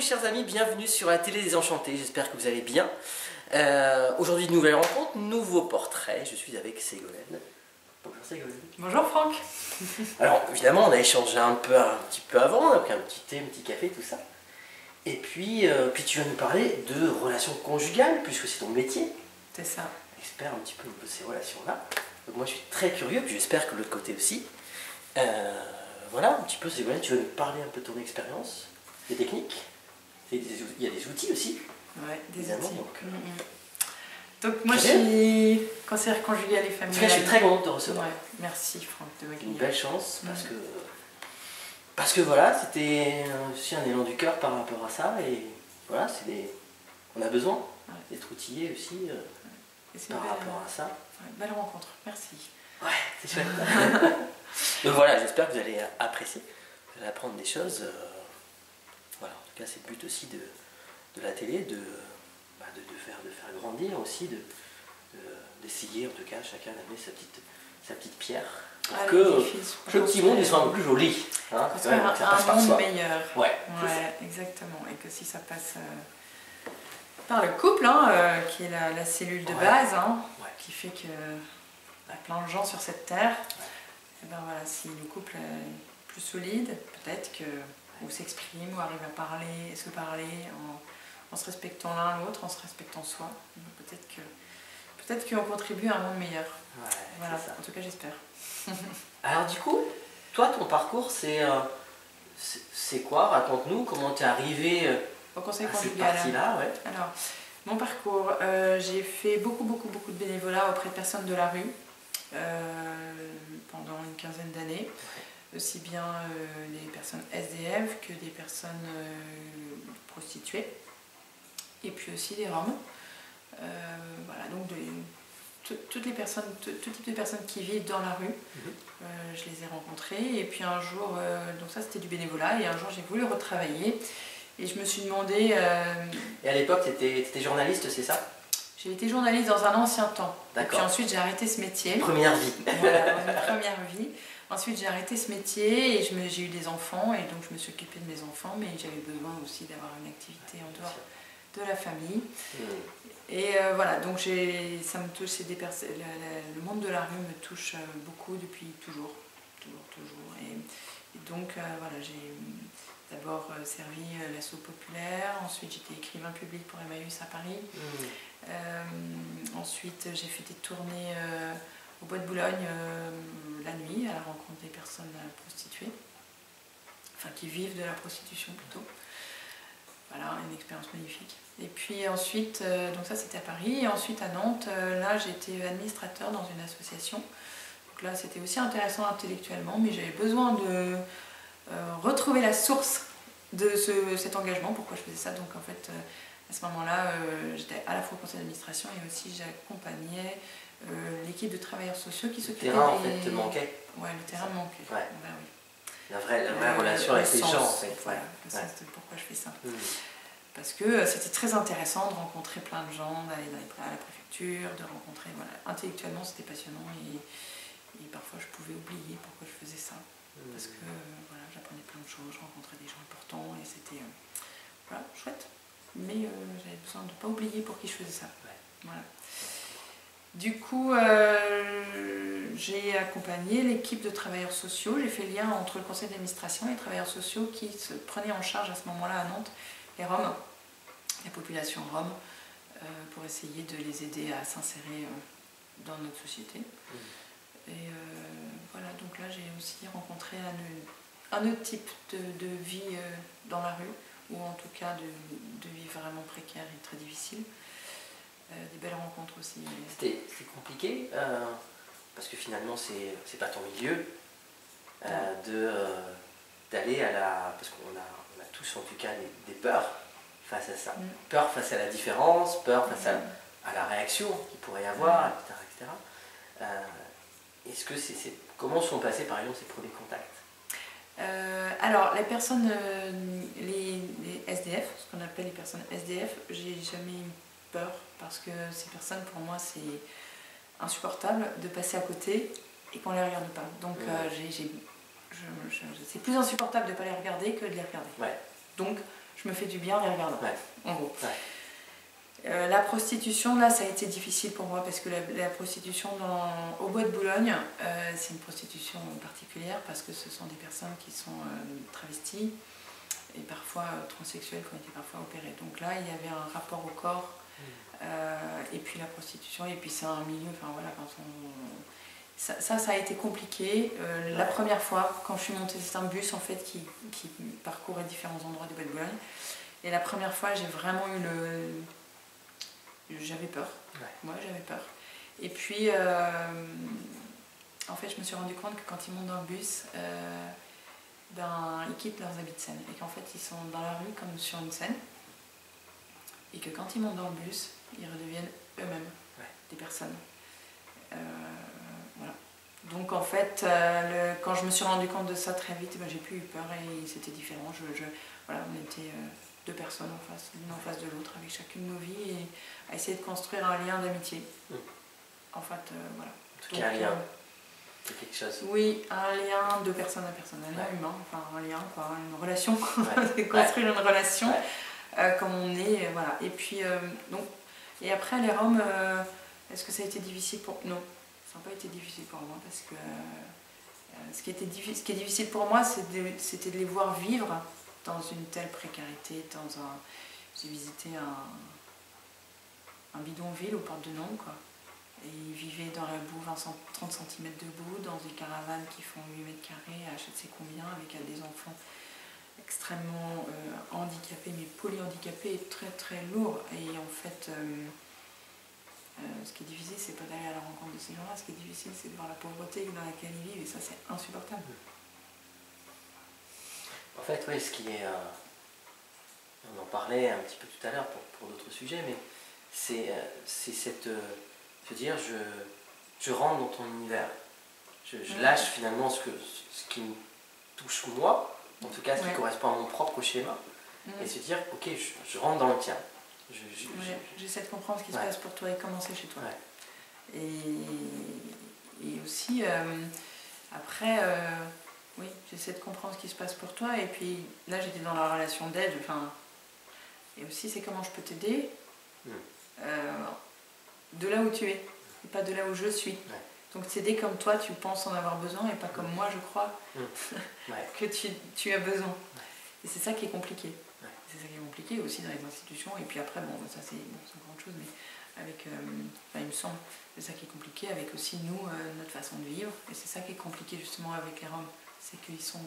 chers amis, bienvenue sur la télé des Enchantés, j'espère que vous allez bien. Aujourd'hui, nouvelle rencontre, nouveau portrait, je suis avec Ségolène. Bonjour Ségolène. Bonjour Franck. Alors évidemment, on a échangé un petit peu avant, on a pris un petit thé, un petit café, tout ça. Et puis tu vas nous parler de relations conjugales, puisque c'est ton métier. C'est ça. Expert un petit peu de ces relations-là. Donc moi je suis très curieux, puis j'espère que de l'autre côté aussi. Voilà, un petit peu Ségolène, tu vas nous parler un peu de ton expérience, des techniques. Il y a des outils aussi. Ouais, des évidemment, outils. Donc moi je suis conseillère conjugale et familiale. En tout cas, je suis très contente de te recevoir. Ouais, merci Franck de m'accueillir. Une belle chance parce que voilà, c'était aussi un élan du cœur par rapport à ça et voilà, on a besoin d'être outillés aussi par rapport à ça. Ouais, belle rencontre, merci. Ouais, c'est chouette. Donc voilà, j'espère que vous allez apprécier, vous allez apprendre des choses. Voilà, en tout cas, c'est le but aussi de la télé, de faire grandir aussi, d'essayer en tout cas chacun d'amener sa petite pierre pour que le petit monde il soit un peu plus joli. Hein, un monde meilleur. Ouais, exactement. Et que si ça passe par le couple, hein, qui est la cellule de base, hein, qui fait qu'il y a plein de gens sur cette terre, et ben voilà, si le couple est plus solide, peut-être que ou s'exprime, ou arrive à parler, se parler en se respectant l'un l'autre, en se respectant soi. Peut-être qu'on contribue à un monde meilleur. Ouais, voilà, en tout cas j'espère. Alors du coup, toi ton parcours c'est quoi? Raconte-nous comment tu es arrivé au conseil à conjugal. Cette partie-là, ouais. Alors, mon parcours, j'ai fait beaucoup de bénévolat auprès de personnes de la rue pendant une quinzaine d'années. Aussi bien les personnes SDF que des personnes prostituées, et puis aussi des Roms. Voilà, donc tout type de personnes qui vivent dans la rue, je les ai rencontrées. Et puis un jour, donc ça c'était du bénévolat, et un jour j'ai voulu retravailler, et je me suis demandé... Et à l'époque, tu étais journaliste, c'est ça? J'ai été journaliste dans un ancien temps. D'accord. Et puis ensuite j'ai arrêté ce métier. Première vie. Voilà, ma première vie. Ensuite j'ai arrêté ce métier et j'ai eu des enfants, et donc je me suis occupée de mes enfants, mais j'avais besoin aussi d'avoir une activité en dehors de la famille. Et voilà, donc ça me touche, le monde de la rue me touche beaucoup depuis toujours. Et donc voilà, j'ai d'abord servi l'assaut populaire, ensuite j'étais écrivain public pour Emmaüs à Paris. Ensuite j'ai fait des tournées au Bois de Boulogne la nuit, à la rencontre des personnes prostituées, enfin qui vivent de la prostitution plutôt. Voilà, une expérience magnifique. Et puis ensuite, donc ça c'était à Paris, et ensuite à Nantes, là j'étais administrateur dans une association. Donc là c'était aussi intéressant intellectuellement, mais j'avais besoin de retrouver la source de cet engagement, pourquoi je faisais ça. Donc en fait, à ce moment-là, j'étais à la fois au conseil d'administration, et aussi j'accompagnais l'équipe de travailleurs sociaux qui s'occupait des... Le terrain en fait te manquait. Ouais, le terrain me manquait. Ouais. Ben, oui. La vraie relation avec les gens en fait. Voilà, le sens de pourquoi je fais ça. Parce que c'était très intéressant de rencontrer plein de gens, d'aller à la préfecture, de rencontrer, voilà, intellectuellement c'était passionnant, et parfois je pouvais oublier pourquoi je faisais ça. Parce que voilà, j'apprenais plein de choses, je rencontrais des gens importants, et c'était voilà, chouette. Mais j'avais besoin de ne pas oublier pour qui je faisais ça. Voilà. Du coup, j'ai accompagné l'équipe de travailleurs sociaux, j'ai fait le lien entre le conseil d'administration et les travailleurs sociaux qui se prenaient en charge à ce moment-là à Nantes les Roms, la population Rome, pour essayer de les aider à s'insérer dans notre société. Et voilà, donc là j'ai aussi rencontré un autre type de vie dans la rue, ou en tout cas de vie vraiment précaire et très difficile. Des belles rencontres aussi. C'était compliqué, parce que finalement c'est pas ton milieu, d'aller à la... Parce qu'on a tous en tout cas des peurs face à ça. Peur face à la différence, peur face à la réaction qu'il pourrait y avoir, etc. Est-ce que comment sont passés par exemple ces premiers contacts? Alors les personnes, les SDF, ce qu'on appelle les personnes SDF, j'ai jamais eu peur, parce que ces personnes, pour moi, c'est insupportable de passer à côté et qu'on les regarde pas. Donc c'est plus insupportable de ne pas les regarder que de les regarder. Donc je me fais du bien en les regardant, en gros. La prostitution, là, ça a été difficile pour moi parce que la prostitution au Bois de Boulogne, c'est une prostitution particulière parce que ce sont des personnes qui sont travesties et parfois transsexuelles qui ont été parfois opérées. Donc là, il y avait un rapport au corps et puis la prostitution et puis c'est un milieu, enfin voilà, ça a été compliqué. La première fois, quand je suis montée, c'est un bus en fait qui parcourait différents endroits du Bois de Boulogne. Et la première fois, j'ai vraiment eu j'avais peur. Moi, j'avais peur. Et puis, en fait, je me suis rendu compte que quand ils montent dans le bus, ils quittent leurs habits de scène. Et qu'en fait, ils sont dans la rue comme sur une scène. Et que quand ils montent dans le bus, ils redeviennent eux-mêmes des personnes. Voilà. Donc, en fait, quand je me suis rendu compte de ça très vite, j'ai plus eu peur et c'était différent. Voilà, on était... deux personnes l'une en face de l'autre, avec chacune nos vies, et à essayer de construire un lien d'amitié. En fait, voilà. En tout cas, un lien. C'est quelque chose. Oui, un lien de personne à personne, un lien humain, enfin un lien, quoi, une relation. Construire une relation comme on est, voilà. Et puis, et après, les Roms, est-ce que ça a été difficile pour... Non, ça n'a pas été difficile pour moi, parce que ce qui est difficile pour moi, c'était de les voir vivre dans une telle précarité, j'ai visité un bidonville aux portes de Nantes, quoi. Et ils vivaient dans la boue, 30 cm de boue, dans des caravanes qui font 8 mètres carrés, à je ne sais combien, avec des enfants extrêmement handicapés, mais polyhandicapés et très très lourds. Et en fait, ce qui est difficile, c'est pas d'aller à la rencontre de ces gens-là, ce qui est difficile, c'est de voir la pauvreté dans laquelle ils vivent, et ça, c'est insupportable. En fait, oui, ce qui est... on en parlait un petit peu tout à l'heure pour d'autres sujets, mais c'est cette... se dire, je rentre dans ton univers. Je lâche finalement ce qui me touche moi, en tout cas ce qui correspond à mon propre schéma, et se dire, ok, je rentre dans le tien. J'essaie de comprendre ce qui se passe pour toi et comment c'est chez toi. Et aussi, après... oui, j'essaie de comprendre ce qui se passe pour toi, et puis là j'étais dans la relation d'aide, et aussi c'est comment je peux t'aider de là où tu es, et pas de là où je suis. Donc t'aider comme toi tu penses en avoir besoin, et pas comme moi je crois que tu as besoin. Et c'est ça qui est compliqué. C'est ça qui est compliqué aussi dans les institutions, et puis après, bon, ça c'est encore autre chose, mais avec, il me semble, c'est ça qui est compliqué avec aussi nous, notre façon de vivre, et c'est ça qui est compliqué justement avec les Roms. C'est qu'ils ils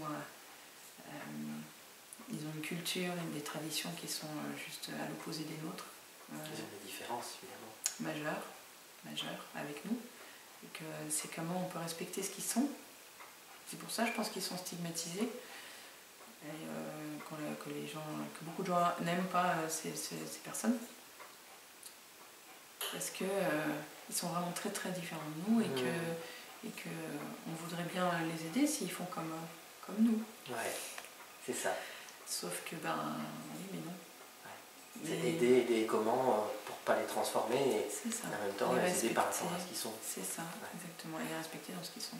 ont une culture et des traditions qui sont juste à l'opposé des nôtres. Ils ont des différences, évidemment. Majeures avec nous. Et que c'est comment on peut respecter ce qu'ils sont. C'est pour ça, je pense qu'ils sont stigmatisés. Et que beaucoup de gens n'aiment pas ces personnes. Parce qu'ils sont vraiment très très différents de nous, et qu'on voudrait bien les aider s'ils font comme nous. Ouais, c'est ça. Sauf que, oui, mais non. C'est aider comment pour pas les transformer, et en même temps les aider par rapport à ce qu'ils sont. C'est ça, exactement, et les respecter dans ce qu'ils sont.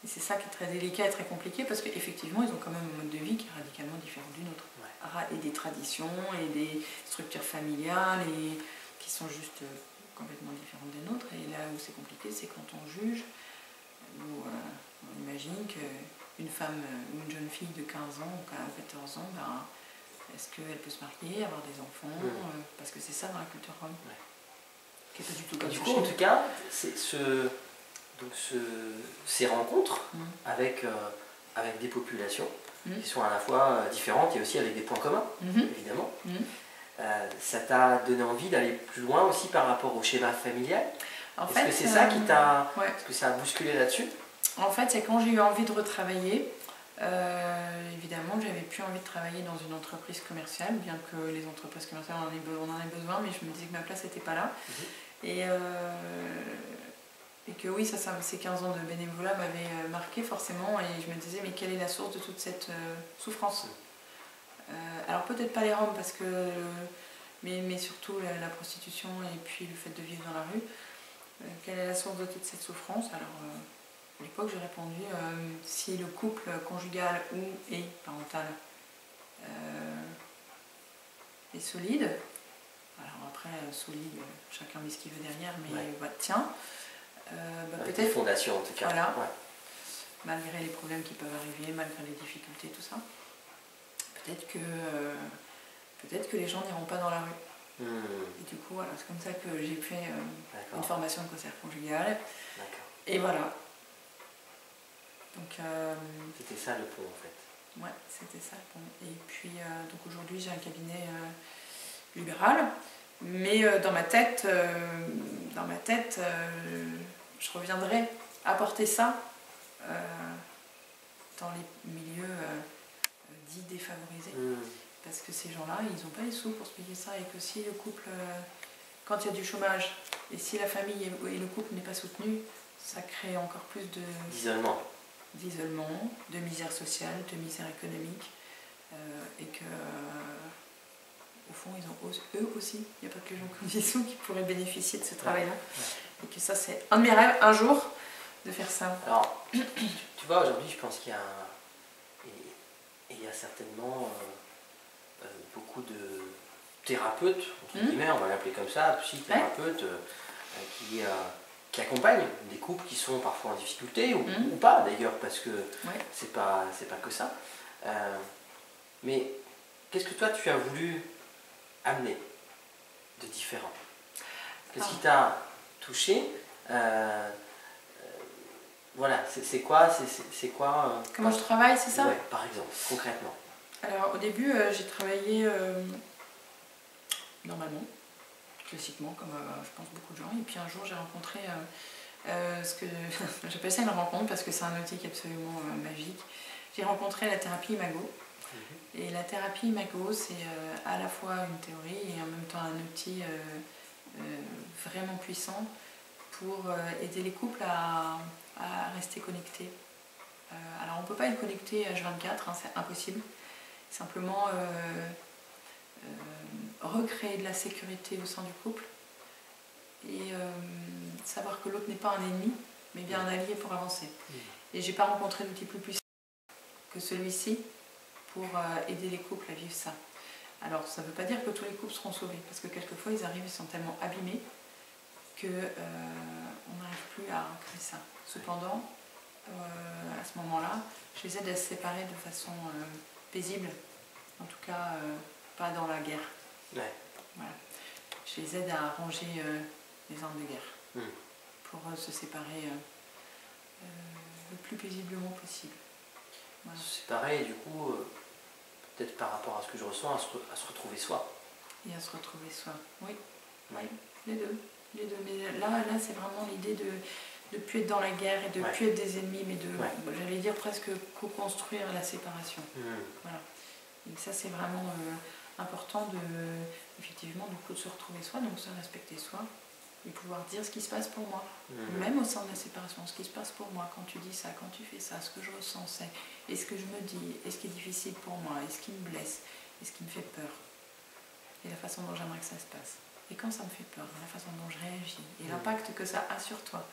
Et c'est ça qui est très délicat et très compliqué, parce qu'effectivement, ils ont quand même un mode de vie qui est radicalement différent du nôtre. Et des traditions, et des structures familiales, et qui sont juste complètement différentes des nôtres. Et là où c'est compliqué, c'est quand on juge, où on imagine qu'une femme ou une jeune fille de 15 ans ou 14 ans, est-ce qu'elle peut se marier, avoir des enfants, parce que c'est ça dans la culture rome. Qui n'est pas du tout comme du coup, en tout cas, ces rencontres avec des populations qui sont à la fois différentes et aussi avec des points communs, évidemment. Ça t'a donné envie d'aller plus loin aussi par rapport au schéma familial? Est-ce que c'est ça qui t'a... Est-ce que ça a bousculé là-dessus? En fait, c'est quand j'ai eu envie de retravailler, évidemment, j'avais plus envie de travailler dans une entreprise commerciale, bien que les entreprises commerciales, on en ait besoin, mais je me disais que ma place n'était pas là. Et que oui, ces 15 ans de bénévolat m'avaient marqué forcément, et je me disais, mais quelle est la source de toute cette souffrance? Alors peut-être pas les Roms, parce que, mais surtout la prostitution et puis le fait de vivre dans la rue. Quelle est la source de toute cette souffrance? Alors, à l'époque, j'ai répondu, si le couple conjugal ou et parental et solide. Alors après, solide, chacun met ce qu'il veut derrière, mais tiens. Peut-être des fondations en tout cas. Voilà. Ouais. Malgré les problèmes qui peuvent arriver, malgré les difficultés, tout ça. Peut-être que les gens n'iront pas dans la rue. Et du coup, voilà, c'est comme ça que j'ai fait une formation de concert conjugal. Et voilà. Donc, c'était ça le pont en fait. Ouais, c'était ça le pont. Et puis, donc aujourd'hui, j'ai un cabinet libéral. Mais dans ma tête, je reviendrai apporter ça dans les milieux dits défavorisés. Parce que ces gens-là, ils n'ont pas les sous pour se payer ça. Et que si le couple, quand il y a du chômage, et si la famille et le couple n'est pas soutenu, ça crée encore plus d'isolement, de misère sociale, de misère économique. Et que, au fond, ils ont eux aussi, il n'y a pas que les gens comme des sous qui pourraient bénéficier de ce travail-là. Et que ça, c'est un de mes rêves, un jour, de faire ça. Alors, tu vois, aujourd'hui, je pense qu'il y a il y a certainement beaucoup de thérapeutes, entre guillemets, on va l'appeler comme ça, psychothérapeutes, qui accompagnent des couples qui sont parfois en difficulté, ou pas d'ailleurs, parce que c'est pas que ça. Mais qu'est-ce que toi, tu as voulu amener de différent? Qu'est-ce qui t'a touché? Voilà, c'est quoi Comment je travaille, c'est ça? Ouais, par exemple, concrètement. Alors au début, j'ai travaillé normalement, classiquement, comme je pense beaucoup de gens. Et puis un jour, j'ai rencontré ce que j'appelle ça une rencontre parce que c'est un outil qui est absolument magique. J'ai rencontré la thérapie Imago. Et la thérapie Imago, c'est à la fois une théorie et en même temps un outil vraiment puissant pour aider les couples à rester connectés. Alors on ne peut pas être connecté H24, hein, c'est impossible. Simplement recréer de la sécurité au sein du couple et savoir que l'autre n'est pas un ennemi, mais bien un allié pour avancer. Et j'ai pas rencontré d'outil plus puissant que celui-ci pour aider les couples à vivre ça. Alors ça ne veut pas dire que tous les couples seront sauvés, parce que quelquefois ils arrivent, ils sont tellement abîmés qu'on n'arrive plus à créer ça. Cependant, à ce moment-là, je les aide à se séparer de façon paisible, en tout cas pas dans la guerre. Voilà. Je les aide à ranger les armes de guerre pour se séparer le plus paisiblement possible. Voilà. Se séparer et du coup, peut-être par rapport à ce que je ressens, à se retrouver soi. Et à se retrouver soi, oui, les deux. Mais là c'est vraiment l'idée de ne plus être dans la guerre et de ne plus être des ennemis, mais de, j'allais dire presque co-construire la séparation. Voilà. Et ça c'est vraiment important effectivement de se retrouver soi, donc se respecter soi et pouvoir dire ce qui se passe pour moi, même au sein de la séparation, ce qui se passe pour moi quand tu dis ça, quand tu fais ça, ce que je ressens, c'est est-ce que je me dis, est-ce qui est difficile pour moi, est-ce qui me blesse, est-ce qui me fait peur, et la façon dont j'aimerais que ça se passe. Et quand ça me fait peur, la façon dont je réagis, et l'impact que ça a sur toi,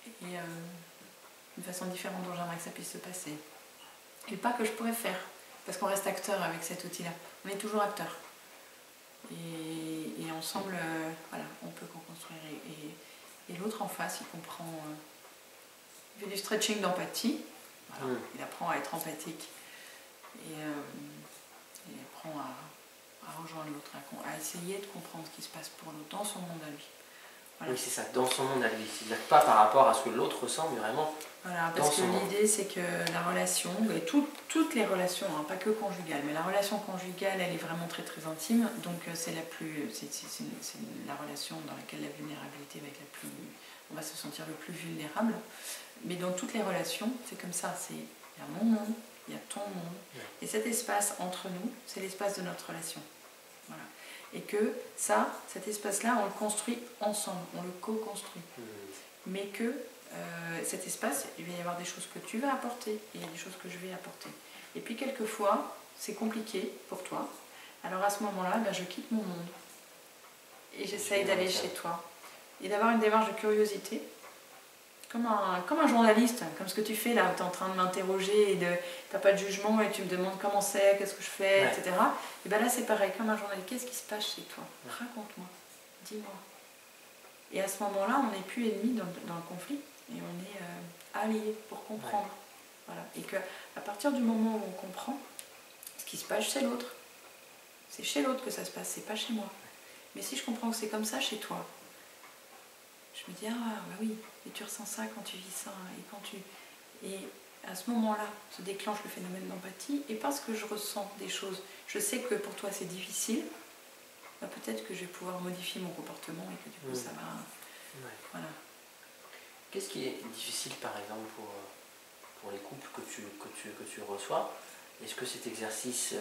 et une façon différente dont j'aimerais que ça puisse se passer. Et pas que je pourrais faire, parce qu'on reste acteur avec cet outil-là. On est toujours acteur. Et ensemble, voilà, on peut co-construire. Et l'autre en face, il comprend, il fait du stretching d'empathie. Voilà, il apprend à être empathique. Et il apprend à rejoindre l'autre, à essayer de comprendre ce qui se passe pour l'autre dans son monde à lui. Voilà. Oui, c'est ça, dans son monde à lui. C'est-à-dire pas par rapport à ce que l'autre ressent, mais vraiment. Voilà, parce que l'idée c'est que la relation, et toutes les relations, hein, pas que conjugales, mais la relation conjugale elle est vraiment très très intime, donc c'est la relation dans laquelle la vulnérabilité va être on va se sentir le plus vulnérable, mais dans toutes les relations c'est comme ça, il y a mon monde, il y a ton monde, et cet espace entre nous, c'est l'espace de notre relation. Voilà. Et que cet espace-là, on le construit ensemble, on le co-construit. Mais que cet espace, il va y avoir des choses que tu vas apporter et il y a des choses que je vais apporter. Et puis quelquefois, c'est compliqué pour toi. Alors à ce moment-là, je quitte mon monde et j'essaye d'aller chez toi. Et d'avoir une démarche de curiosité, comme un journaliste, comme ce que tu fais là, où tu es en train de m'interroger et tu n'as pas de jugement et tu me demandes comment c'est, qu'est-ce que je fais, Ouais. etc. Et bien là c'est pareil, comme un journaliste, qu'est-ce qui se passe chez toi? Raconte-moi, dis-moi. Et à ce moment-là, on n'est plus ennemis dans le conflit et on est alliés pour comprendre. Voilà. Et qu'à partir du moment où on comprend, ce qui se passe chez l'autre, c'est chez l'autre que ça se passe, c'est pas chez moi. Mais si je comprends que c'est comme ça chez toi, je me dis, ah bah oui, et tu ressens ça quand tu vis ça, et à ce moment-là se déclenche le phénomène d'empathie, et parce que je ressens des choses, je sais que pour toi c'est difficile, bah peut-être que je vais pouvoir modifier mon comportement et que du coup ça va... Voilà. Qu'est-ce qui est difficile par exemple pour les couples que tu reçois? Est-ce que cet exercice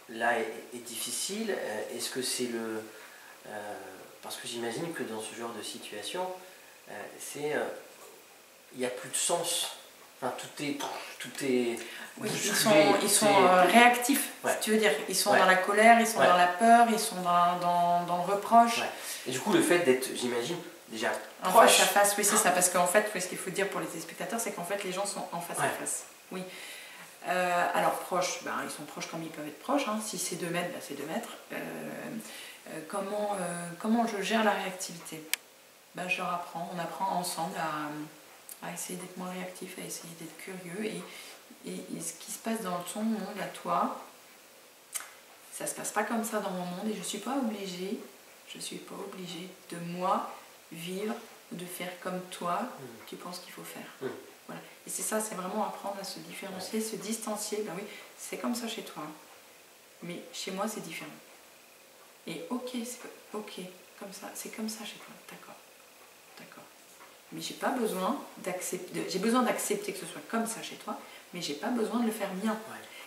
là est difficile? Est-ce que c'est le... parce que j'imagine que dans ce genre de situation, il n'y a plus de sens. Enfin, tout est oui, ils sont réactifs, si tu veux dire. Ils sont dans la colère, ils sont dans la peur, ils sont dans le reproche. Ouais. Et du coup, le fait d'être, j'imagine, déjà en proche... face à face, oui, c'est ça. Parce qu'en fait, ce qu'il faut dire pour les téléspectateurs, c'est qu'en fait, les gens sont en face à face. Oui. Alors, proches, ben, ils sont proches comme ils peuvent être proches. Hein. Si c'est 2 mètres, ben, c'est 2 mètres. Comment je gère la réactivité? Ben, je leur apprends. On apprend ensemble à essayer d'être moins réactif, à essayer d'être curieux. Et ce qui se passe dans ton monde à toi, ça se passe pas comme ça dans mon monde. Et je suis pas obligée de moi vivre ou de faire comme toi tu penses qu'il faut faire. Voilà. Et c'est ça, c'est vraiment apprendre à se différencier, se distancier. Ben oui, c'est comme ça chez toi, mais chez moi c'est différent. Et ok, comme ça, c'est comme ça chez toi, d'accord. Mais j'ai pas besoin d'accepter, j'ai besoin d'accepter que ce soit comme ça chez toi, mais j'ai pas besoin de le faire mien.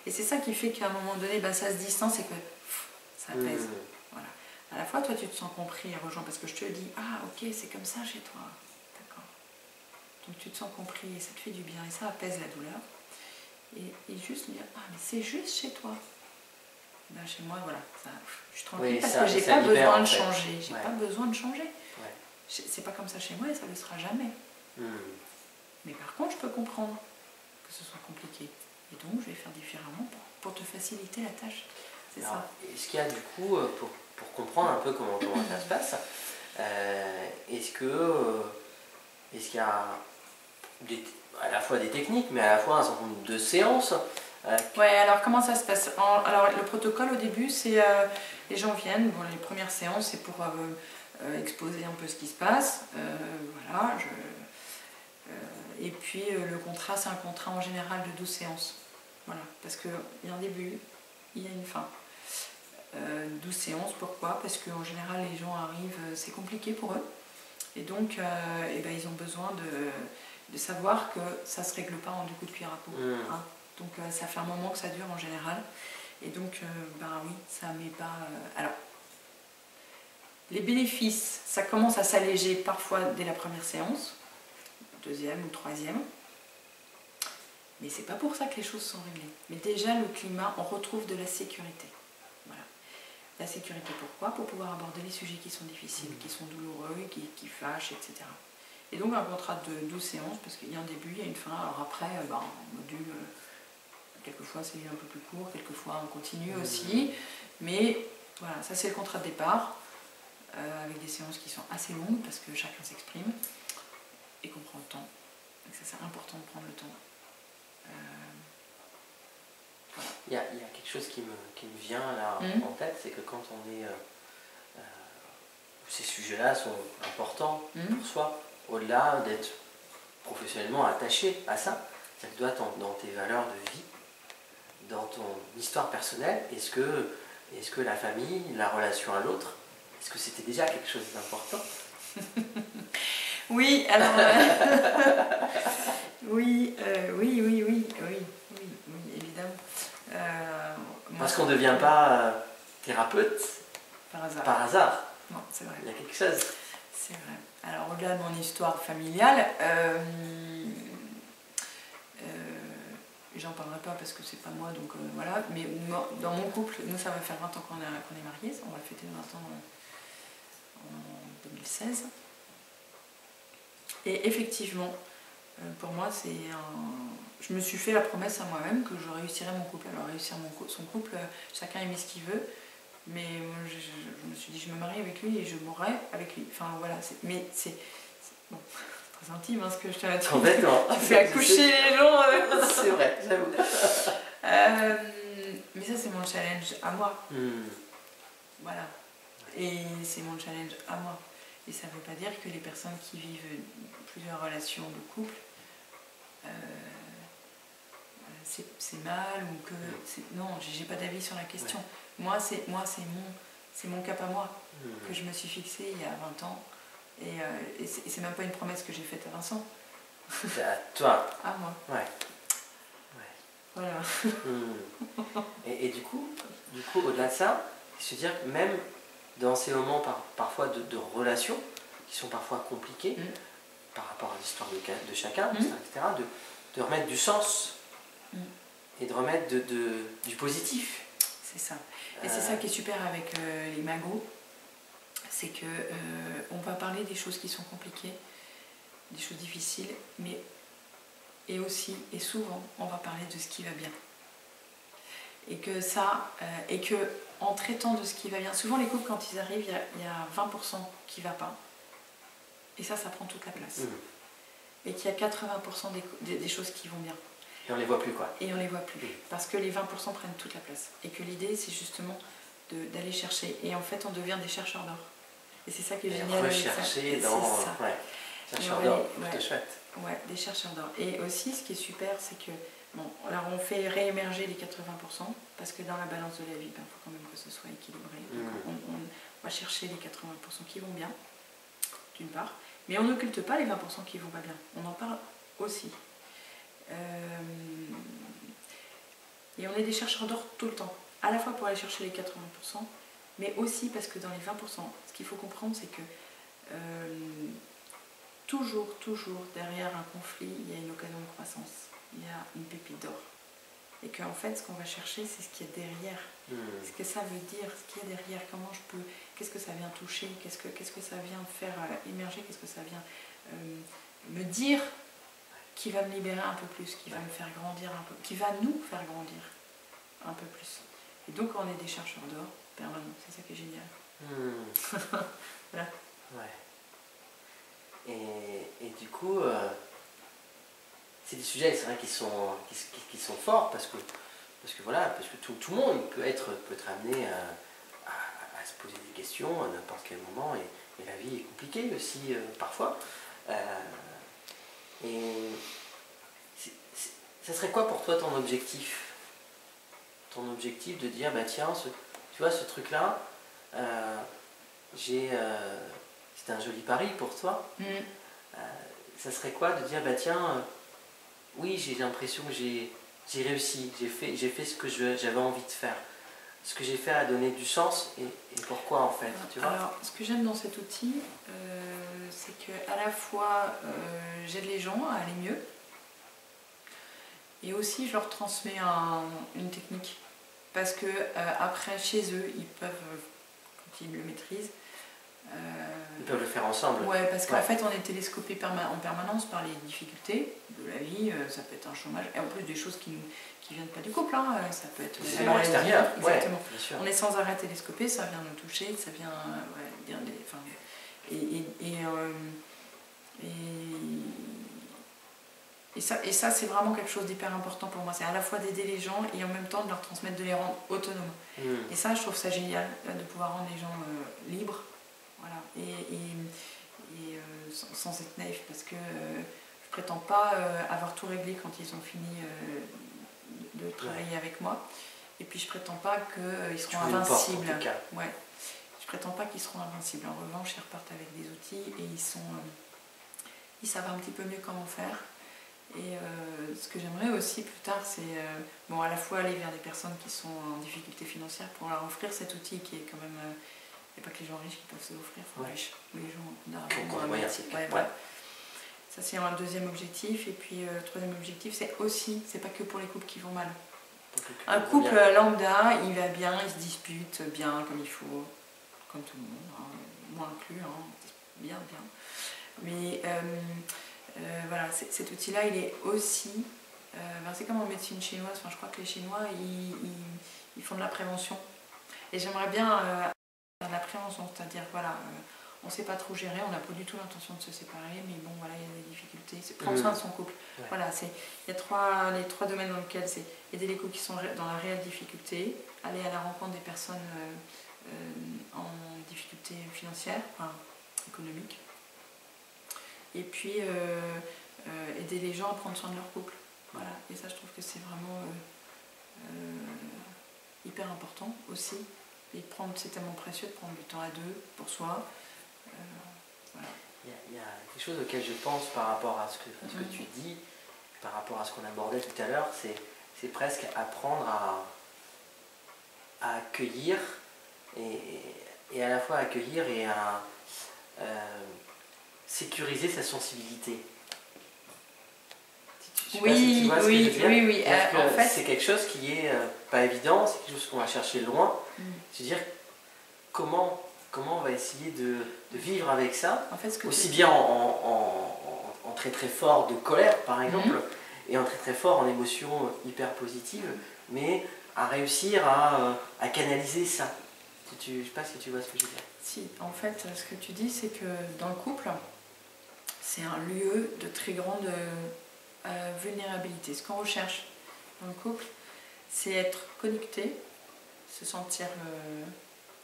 Et c'est ça qui fait qu'à un moment donné, ben, ça se distance et que ça apaise. Voilà. À la fois, toi, tu te sens compris et rejoint parce que je te dis, ah ok, c'est comme ça chez toi, d'accord. Donc tu te sens compris et ça te fait du bien et ça apaise la douleur. Et juste me dire, ah mais c'est juste chez toi. Ben, chez moi, voilà, ça, je suis tranquille parce que j'ai pas besoin de changer. J'ai pas besoin de changer. C'est pas comme ça chez moi et ça ne le sera jamais. Mais par contre, je peux comprendre que ce soit compliqué. Et donc, je vais faire différemment pour te faciliter la tâche. C'est ça. Est-ce qu'il y a du coup, pour comprendre un peu comment ça se passe, est-ce qu'il y a à la fois des techniques, mais à la fois un certain nombre de séances Ouais, alors comment ça se passe? Alors, le protocole au début, c'est les gens viennent. Bon, les premières séances, c'est pour exposer un peu ce qui se passe. Voilà. Et puis, le contrat, c'est un contrat en général de 12 séances. Voilà. Parce qu'il y a un début, il y a une fin. 12 séances, pourquoi? Parce qu'en général, les gens arrivent, c'est compliqué pour eux. Et donc, eh ben, ils ont besoin de savoir que ça ne se règle pas en 2 coups de cuillère à peau. Hein. Donc, ça fait un moment que ça dure en général. Et donc, ben oui, ça met pas... alors, les bénéfices, ça commence à s'alléger parfois dès la première séance, 2e ou 3e. Mais c'est pas pour ça que les choses sont réglées. Mais déjà, le climat, on retrouve de la sécurité. Voilà. La sécurité, pourquoi? Pour pouvoir aborder les sujets qui sont difficiles, qui sont douloureux, qui fâchent, etc. Et donc, un contrat de 12 séances, parce qu'il y a un début, il y a une fin. Alors après, ben, module, quelquefois c'est un peu plus court, quelquefois on continue aussi. Mais voilà, ça c'est le contrat de départ, avec des séances qui sont assez longues, parce que chacun s'exprime et qu'on prend le temps. Donc ça, c'est important de prendre le temps. Voilà. Il y a quelque chose qui me vient là en tête, c'est que quand on est... ces sujets-là sont importants pour soi, au-delà d'être professionnellement attaché à ça, ça doit être dans tes valeurs de vie, dans ton histoire personnelle. Est-ce que la famille, la relation à l'autre, est-ce que c'était déjà quelque chose d'important? Oui, alors... oui, évidemment. Parce qu'on ne devient pas thérapeute par hasard. Non, c'est vrai. Il y a quelque chose. C'est vrai. Alors, au-delà de mon histoire familiale, j'en parlerai pas parce que c'est pas moi, donc voilà. Mais dans mon couple, nous, ça va faire 20 ans qu'on est mariés. On va fêter 20 ans en 2016. Et effectivement, pour moi, je me suis fait la promesse à moi-même que je réussirais mon couple. Alors réussir son couple, chacun aimait ce qu'il veut, mais moi, je me suis dit je me marie avec lui et je mourrai avec lui. Enfin voilà, mais c'est bon, très intime ce que je te dis. Complètement. Tu fais accoucher les gens. C'est vrai, j'avoue. Mais ça c'est mon challenge à moi. Voilà. Et c'est mon challenge à moi. Et ça ne veut pas dire que les personnes qui vivent plusieurs relations de couple, c'est mal ou que... Non, j'ai pas d'avis sur la question. Moi, c'est mon cap à moi que je me suis fixé il y a 20 ans. Et c'est même pas une promesse que j'ai faite à Vincent. C'est à toi. À moi. Ouais. Voilà. Et du coup, au-delà de ça, se dire que même dans ces moments parfois de relations qui sont parfois compliqués par rapport à l'histoire de chacun, etc., de remettre du sens et de remettre du positif. C'est ça. Et c'est ça qui est super avec les magos, c'est que on va parler des choses qui sont compliquées, des choses difficiles, mais et aussi, et souvent, on va parler de ce qui va bien. Et que ça, et que en traitant de ce qui va bien, souvent les couples quand ils arrivent, il y a 20% qui ne va pas. Et ça prend toute la place. Et qu'il y a 80% des choses qui vont bien. Et on les voit plus quoi. Et on les voit plus. Parce que les 20% prennent toute la place. Et que l'idée c'est justement d'aller chercher. Et en fait on devient des chercheurs d'or. Et c'est ça qui est génial. Rechercher dans... Ouais. Chercheurs d'or, plutôt chouette. Ouais, des chercheurs d'or. Et aussi ce qui est super c'est que bon, alors on fait réémerger les 80% parce que dans la balance de la vie, il faut quand même que ce soit équilibré. Donc on va chercher les 80% qui vont bien, d'une part, mais on n'occulte pas les 20% qui vont pas bien. On en parle aussi. Et on est des chercheurs d'or tout le temps, à la fois pour aller chercher les 80%, mais aussi parce que dans les 20%, ce qu'il faut comprendre, c'est que toujours derrière un conflit, il y a une occasion de croissance. Il y a une pépite d'or. Et qu'en fait, ce qu'on va chercher, c'est ce qu'il y a derrière. Ce que ça veut dire, ce qu'il y a derrière, comment je peux... Qu'est-ce que ça vient toucher, qu'est-ce que ça vient faire émerger, qu'est-ce que ça vient me dire qui va me libérer un peu plus, qui va me faire grandir un peu, qui va nous faire grandir un peu plus. Et donc, on est des chercheurs d'or permanents. C'est ça qui est génial. Voilà. Ouais. Et du coup... c'est des sujets, c'est vrai, qui sont forts parce que tout le monde peut être amené à se poser des questions à n'importe quel moment et la vie est compliquée aussi parfois. Et ça serait quoi pour toi ton objectif? Ton objectif de dire, bah tiens, tu vois, ce truc-là, c'était un joli pari pour toi. Ça serait quoi de dire, bah tiens... oui, j'ai l'impression que j'ai réussi, j'ai fait ce que j'avais envie de faire. Ce que j'ai fait a donné du sens et pourquoi en fait, tu vois? Alors, ce que j'aime dans cet outil, c'est qu'à la fois j'aide les gens à aller mieux et aussi je leur transmets une technique. Parce que après, chez eux, ils peuvent, quand ils le maîtrisent, ils peuvent le faire ensemble. Ouais, parce qu'en fait, on est télescopé en permanence par les difficultés de la vie. Ça peut être un chômage, et en plus des choses qui ne viennent pas du couple. Ça peut être des éléments extérieurs. Exactement. Ouais, bien sûr. On est sans arrêt télescopé, ça vient nous toucher, ça vient dire et ça, c'est vraiment quelque chose d'hyper important pour moi. C'est à la fois d'aider les gens et en même temps de leur transmettre, de les rendre autonomes. Et ça, je trouve ça génial, de pouvoir rendre les gens libres. Voilà. Sans être naïf, parce que je prétends pas avoir tout réglé quand ils ont fini de travailler avec moi. Et puis je prétends pas qu'ils seront invincibles. En tout cas. Ouais. Je prétends pas qu'ils seront invincibles. En revanche, ils repartent avec des outils et ils savent un petit peu mieux comment faire. Et ce que j'aimerais aussi plus tard, c'est à la fois aller vers des personnes qui sont en difficulté financière pour leur offrir cet outil qui est quand même... il n'y a pas que les gens riches qui peuvent se l'offrir, les gens ont un métier. Ça, c'est un deuxième objectif. Et puis, troisième objectif, c'est aussi, c'est pas que pour les couples qui vont mal. Un couple lambda, il va bien, il se dispute bien comme il faut, comme tout le monde, moi inclus, bien. Mais voilà, cet outil-là, il est aussi... c'est comme en médecine chinoise, enfin, je crois que les Chinois, ils font de la prévention. Et j'aimerais bien faire de la prévention, c'est-à-dire, voilà, on ne sait pas trop gérer, on n'a pas du tout l'intention de se séparer, mais bon, voilà, il y a des difficultés. C'est prendre soin de son couple. Ouais. Voilà, il y a les trois domaines dans lesquels c'est aider les couples qui sont dans la réelle difficulté, aller à la rencontre des personnes en difficulté financière, enfin, économique, et puis aider les gens à prendre soin de leur couple. Voilà. Et ça, je trouve que c'est vraiment hyper important aussi. Et c'est tellement précieux de prendre du temps à deux, pour soi. Voilà. Il y a quelque chose auquel je pense par rapport à ce que tu dis, par rapport à ce qu'on abordait tout à l'heure, c'est presque apprendre à accueillir, et à la fois accueillir et à sécuriser sa sensibilité. Oui. En fait, c'est quelque chose qui est pas évident, c'est quelque chose qu'on va chercher loin. C'est-à-dire comment on va essayer de vivre avec ça, en fait, aussi bien en très très fort de colère par exemple, et en très très fort en émotions hyper positives, mais à réussir à canaliser ça. Je ne sais pas si tu vois ce que je veux dire. Si, en fait, ce que tu dis, c'est que dans le couple, c'est un lieu de très grande vulnérabilité. Ce qu'on recherche dans le couple, c'est être connecté, se sentir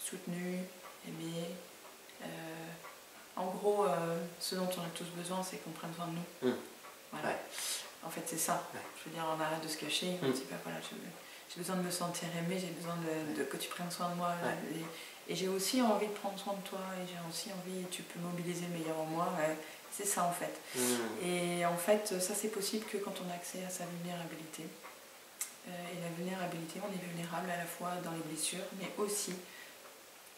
soutenu, aimé. En gros, ce dont on a tous besoin, c'est qu'on prenne soin de nous. Voilà. Ouais. En fait, c'est ça. Ouais. Je veux dire, on arrête de se cacher, on dit, voilà, j'ai besoin de me sentir aimé, j'ai besoin que tu prennes soin de moi. Ouais. Et j'ai aussi envie de prendre soin de toi, et j'ai aussi envie, tu peux mobiliser le meilleur en moi. Ouais. C'est ça en fait. Et en fait, ça c'est possible que quand on a accès à sa vulnérabilité. Et la vulnérabilité, on est vulnérable à la fois dans les blessures, mais aussi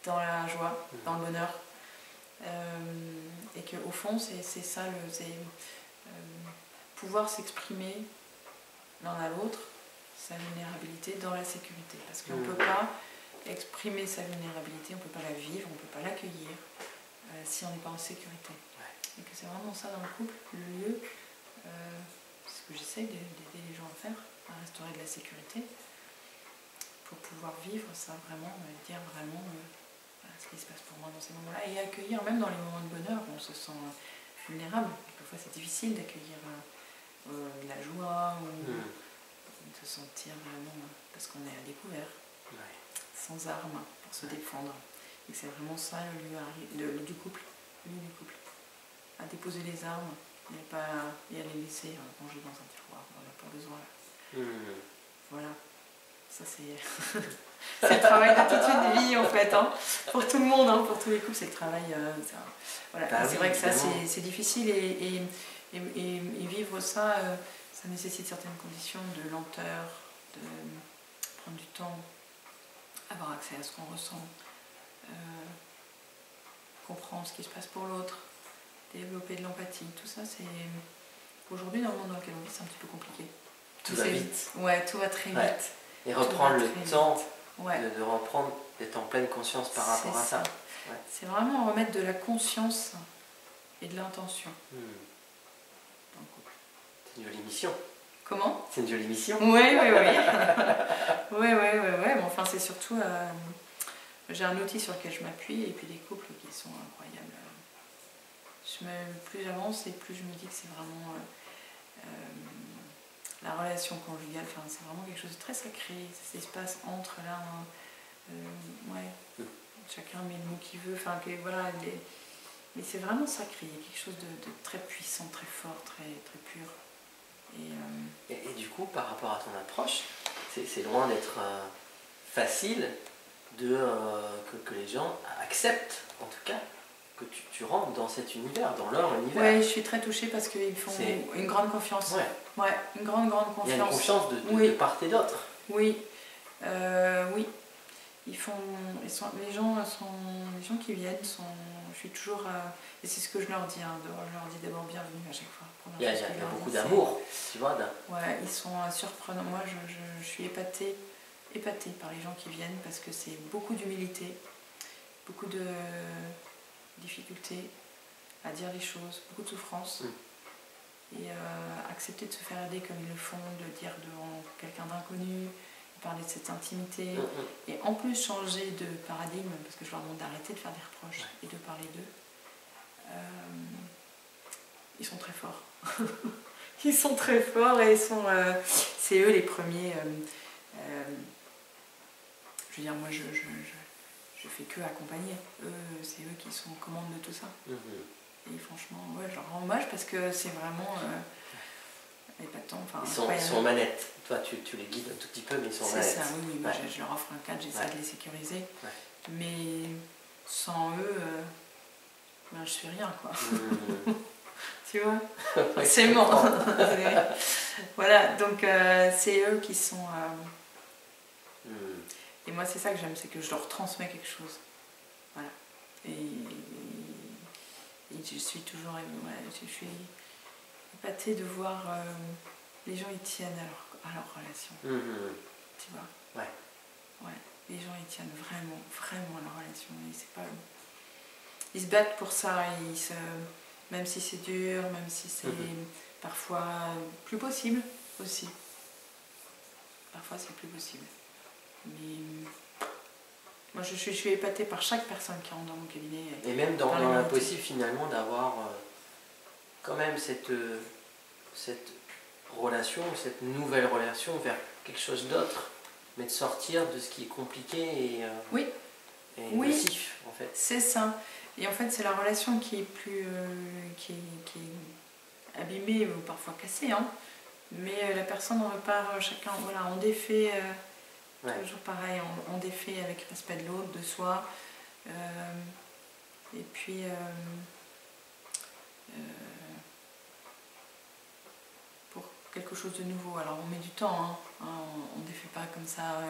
dans la joie, dans le bonheur. Et qu'au fond, c'est ça, pouvoir s'exprimer l'un à l'autre, sa vulnérabilité dans la sécurité. Parce qu'on ne peut pas exprimer sa vulnérabilité, on ne peut pas la vivre, on ne peut pas l'accueillir si on n'est pas en sécurité. Et que c'est vraiment ça dans le couple, le lieu, c'est ce que j'essaye d'aider les gens à faire, à restaurer de la sécurité, pour pouvoir vivre ça vraiment, dire vraiment voilà, ce qui se passe pour moi dans ces moments-là, et accueillir même dans les moments de bonheur où on se sent vulnérable. Quelquefois c'est difficile d'accueillir de la joie, ou de se sentir vraiment, parce qu'on est à découvert, sans armes pour se défendre. Et c'est vraiment ça le lieu du couple, à déposer les armes et à les laisser ranger dans un tiroir, on n'en a pas besoin. Voilà, ça c'est c'est le travail de toute une vie en fait, hein. Pour tout le monde, hein, pour tous les couples, c'est le travail. Voilà. C'est vrai que ça c'est difficile, et vivre ça, ça nécessite certaines conditions de lenteur, de prendre du temps, avoir accès à ce qu'on ressent, comprendre ce qui se passe pour l'autre, développer de l'empathie. Tout ça, c'est aujourd'hui dans le monde dans lequel on vit, c'est un petit peu compliqué. Tout va vite. Ouais, tout va très vite. Et reprendre le temps de reprendre, d'être en pleine conscience par rapport à ça. Ouais. C'est vraiment remettre de la conscience et de l'intention. C'est une jolie mission. Comment ? C'est une jolie mission. Oui. Mais enfin, c'est surtout... j'ai un outil sur lequel je m'appuie, et puis des couples qui sont incroyables. Plus j'avance, et plus je me dis que c'est vraiment... la relation conjugale, enfin, c'est vraiment quelque chose de très sacré. Ça se passe entre là... chacun met le mot qu'il veut. Enfin, voilà, mais c'est vraiment sacré. Il y a quelque chose de très puissant, très fort, très, très pur. Et du coup, par rapport à ton approche, c'est loin d'être facile que les gens acceptent, en tout cas, que tu rentres dans cet univers, dans leur univers. Oui, je suis très touchée parce qu'ils font une grande confiance. Ouais, une grande confiance. Il y a une confiance de part et d'autre. Oui. Les gens qui viennent je suis toujours, et c'est ce que je leur dis, je leur dis d'abord bienvenue à chaque fois. Il y a beaucoup d'amour, tu vois. Ouais, ils sont surprenants. Moi, je suis épatée par les gens qui viennent, parce que c'est beaucoup d'humilité, beaucoup de difficultés, à dire les choses, beaucoup de souffrance. Et accepter de se faire aider comme ils le font, de dire devant quelqu'un d'inconnu, de parler de cette intimité. Et en plus changer de paradigme, parce que je leur demande d'arrêter de faire des reproches et de parler d'eux. Ils sont très forts. Ils sont très forts et c'est eux les premiers. Je veux dire, moi je fais que accompagner. C'est eux qui sont aux commandes de tout ça. Et franchement, ouais, je leur rends hommage parce que c'est vraiment épatant. Enfin, ils sont en manette. Toi, tu les guides un tout petit peu, mais ils sont en manette. C'est ça, oui. Moi, je leur offre un cadre, j'essaie de les sécuriser. Mais sans eux, ben, je suis rien, quoi. Tu vois, c'est mort. Voilà, donc c'est eux qui sont... Et moi, c'est ça que j'aime, c'est que je leur transmets quelque chose. Voilà. Et je suis toujours... je suis épatée de voir les gens, ils tiennent à leur relation. Tu vois. Les gens, ils tiennent vraiment, vraiment à leur relation. Et c'est pas... Ils se battent pour ça, même si c'est dur, même si c'est parfois plus possible aussi. Parfois c'est plus possible. Mais moi je suis épatée par chaque personne qui rentre dans mon cabinet. Et même dans l'impossible finalement d'avoir quand même cette relation, cette nouvelle relation vers quelque chose d'autre, mais de sortir de ce qui est compliqué et nocif en fait. C'est ça. Et en fait, c'est la relation qui est plus qui est abîmée ou parfois cassée, hein. Mais la personne repart chacun, voilà, on défait toujours pareil, on défait avec respect de l'autre, de soi, et puis pour quelque chose de nouveau. Alors on met du temps, hein, on défait pas comme ça.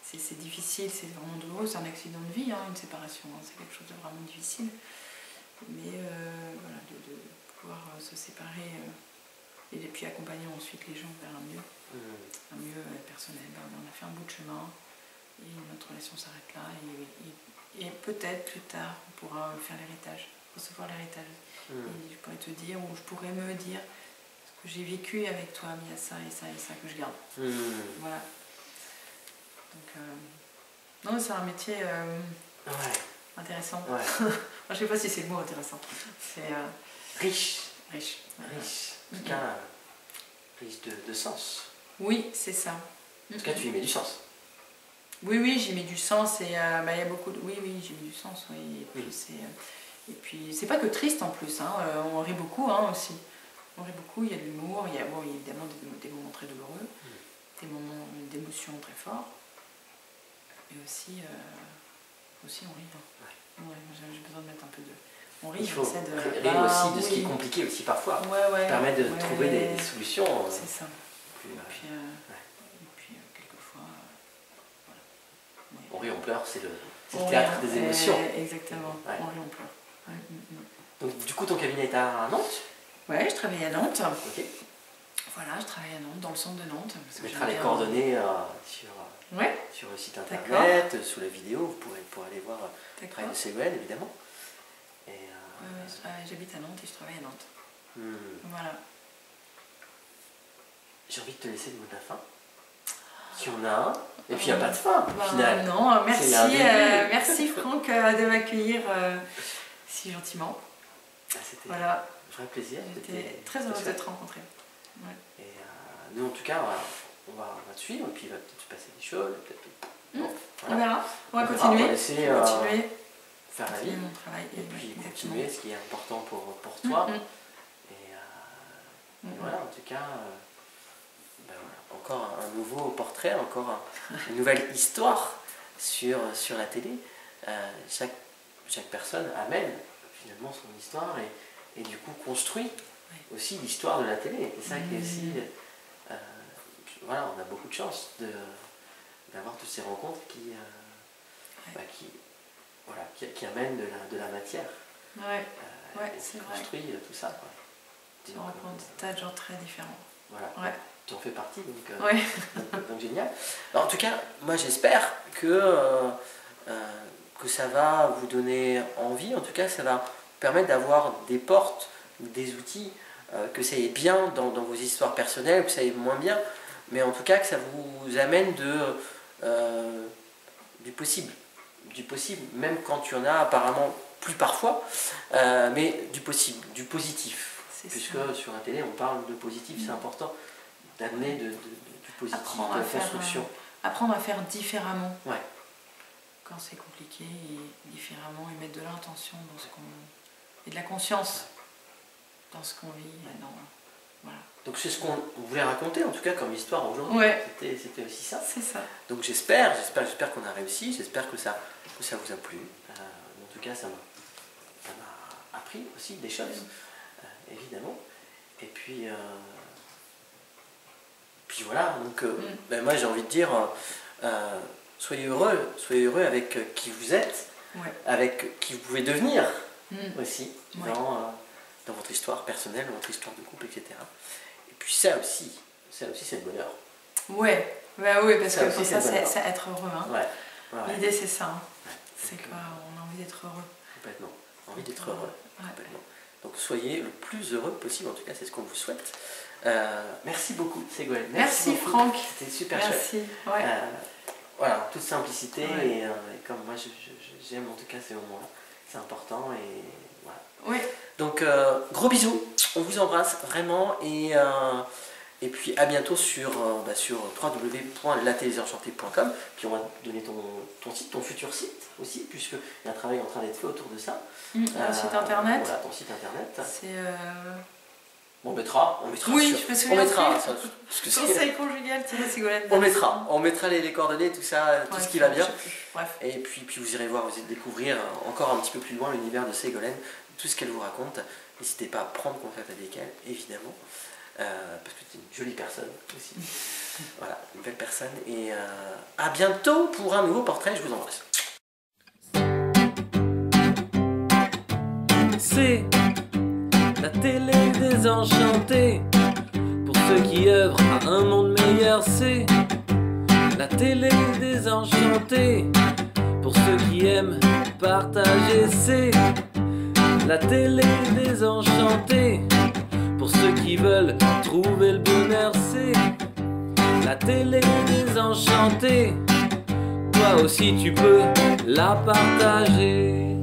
C'est difficile, c'est vraiment douloureux, c'est un accident de vie, une séparation, c'est quelque chose de vraiment difficile. Mais voilà, de pouvoir se séparer et puis accompagner ensuite les gens vers un mieux personnel. On a fait un bout de chemin et notre relation s'arrête là. Et peut-être plus tard, on pourra faire l'héritage, recevoir l'héritage. Et je pourrais te dire, ou je pourrais me dire, ce que j'ai vécu avec toi, mais il y a ça et ça et ça que je garde. Voilà. Donc, non, c'est un métier intéressant. Je ne sais pas si c'est le mot intéressant. C'est riche. Riche. En tout cas, riche de sens. Oui, c'est ça. En tout cas, tu y mets du sens. Oui, j'y mets du sens et il y a beaucoup de... Oui, j'y mets du sens, oui. Et puis, c'est pas que triste en plus, on rit beaucoup aussi. On rit beaucoup, il y a de l'humour, il y a évidemment des moments très douloureux, des moments d'émotion très forts. Et aussi on rit. J'ai besoin de mettre un peu de... On rit, il faut rire aussi de ce qui est compliqué aussi parfois. Permet de trouver des solutions. C'est ça. Et puis quelquefois... On rit, on pleure, c'est le théâtre des émotions. Exactement, on rit, on pleure. Donc du coup ton cabinet est à Nantes? Ouais, je travaille à Nantes. Ok. Voilà, je travaille à Nantes, dans le centre de Nantes. Tu mettras les coordonnées sur le site internet, sous la vidéo, vous pourrez aller voir le travail de Ségolène évidemment. J'habite à Nantes et je travaille à Nantes. Voilà. J'ai envie de te laisser le mot de la fin. Si on a un, et puis il n'y a pas de fin au final. Non, merci Franck de m'accueillir si gentiment. C'était un vrai plaisir. J'étais très heureuse de te rencontrer. Et nous en tout cas, on va te suivre, et puis il va peut-être se passer des choses. On verra, on va continuer. On va laisser faire la vie, mon travail, et puis continuer ce qui est important pour toi. Et voilà, en tout cas, encore un nouveau portrait, encore une nouvelle histoire sur la télé. Chaque personne amène finalement son histoire et du coup construit aussi l'histoire de la télé. C'est ça qui est aussi... voilà, on a beaucoup de chance d'avoir toutes ces rencontres qui amènent de la matière. C'est construit tout ça. Tu rencontres des tas de gens très différents. Voilà. Tu en fais partie, donc génial. Alors, en tout cas, moi j'espère que ça va vous donner envie, en tout cas ça va permettre d'avoir des portes, des outils, que ça aille bien dans vos histoires personnelles, ou que ça aille moins bien, mais en tout cas que ça vous amène du possible, même quand il y en a apparemment plus parfois, mais du possible, du positif. Puisque sur la télé on parle de positif, c'est important d'amener du positif, de la construction. Apprendre à faire différemment. Ouais. Quand c'est compliqué, et différemment, et mettre de l'intention dans ce qu'on... et de la conscience dans ce qu'on vit. Voilà. Donc c'est ce qu'on voulait raconter en tout cas comme histoire aujourd'hui. Ouais. C'était aussi ça. C'est ça. Donc j'espère qu'on a réussi, j'espère que ça vous a plu. En tout cas ça m'a appris aussi des choses, évidemment. Et puis voilà, donc moi j'ai envie de dire, soyez heureux avec qui vous êtes, avec qui vous pouvez devenir aussi, dans votre histoire personnelle, dans votre histoire de couple, etc. Et puis ça aussi c'est le bonheur. Oui, parce que pour ça c'est être heureux. Hein. L'idée c'est ça, hein. C'est qu'on a envie d'être heureux. Complètement, envie d'être heureux. Complètement. Donc soyez le plus heureux possible, en tout cas c'est ce qu'on vous souhaite. Merci beaucoup Ségolène. Merci Franck. C'était super chouette. Voilà, toute simplicité et comme moi j'aime en tout cas ces moments-là, c'est important et voilà. Oui. Donc gros bisous, on vous embrasse vraiment et puis à bientôt sur www.latélésenchantée.com. Puis on va donner ton site, ton futur site aussi, puisqu'il y a un travail en train d'être fait autour de ça. Un site internet. Voilà, ton site internet. C'est... On mettra. Oui, je me souviens. On mettra. Conseil conjugal, Ségolène. On mettra les coordonnées, tout ça, tout ce qui va bien. Bref. Et puis vous irez voir, vous allez découvrir encore un petit peu plus loin l'univers de Ségolène, tout ce qu'elle vous raconte. N'hésitez pas à prendre contact avec elle, évidemment. Parce que c'est une jolie personne aussi. Voilà, une belle personne. Et à bientôt pour un nouveau portrait. Je vous embrasse. C'est la télé désenchantée. Pour ceux qui œuvrent à un monde meilleur, c'est la télé désenchantée. Pour ceux qui aiment partager, c'est la télé désenchantée. Pour ceux qui veulent trouver le bonheur, c'est la télé désenchantée. Toi aussi tu peux la partager.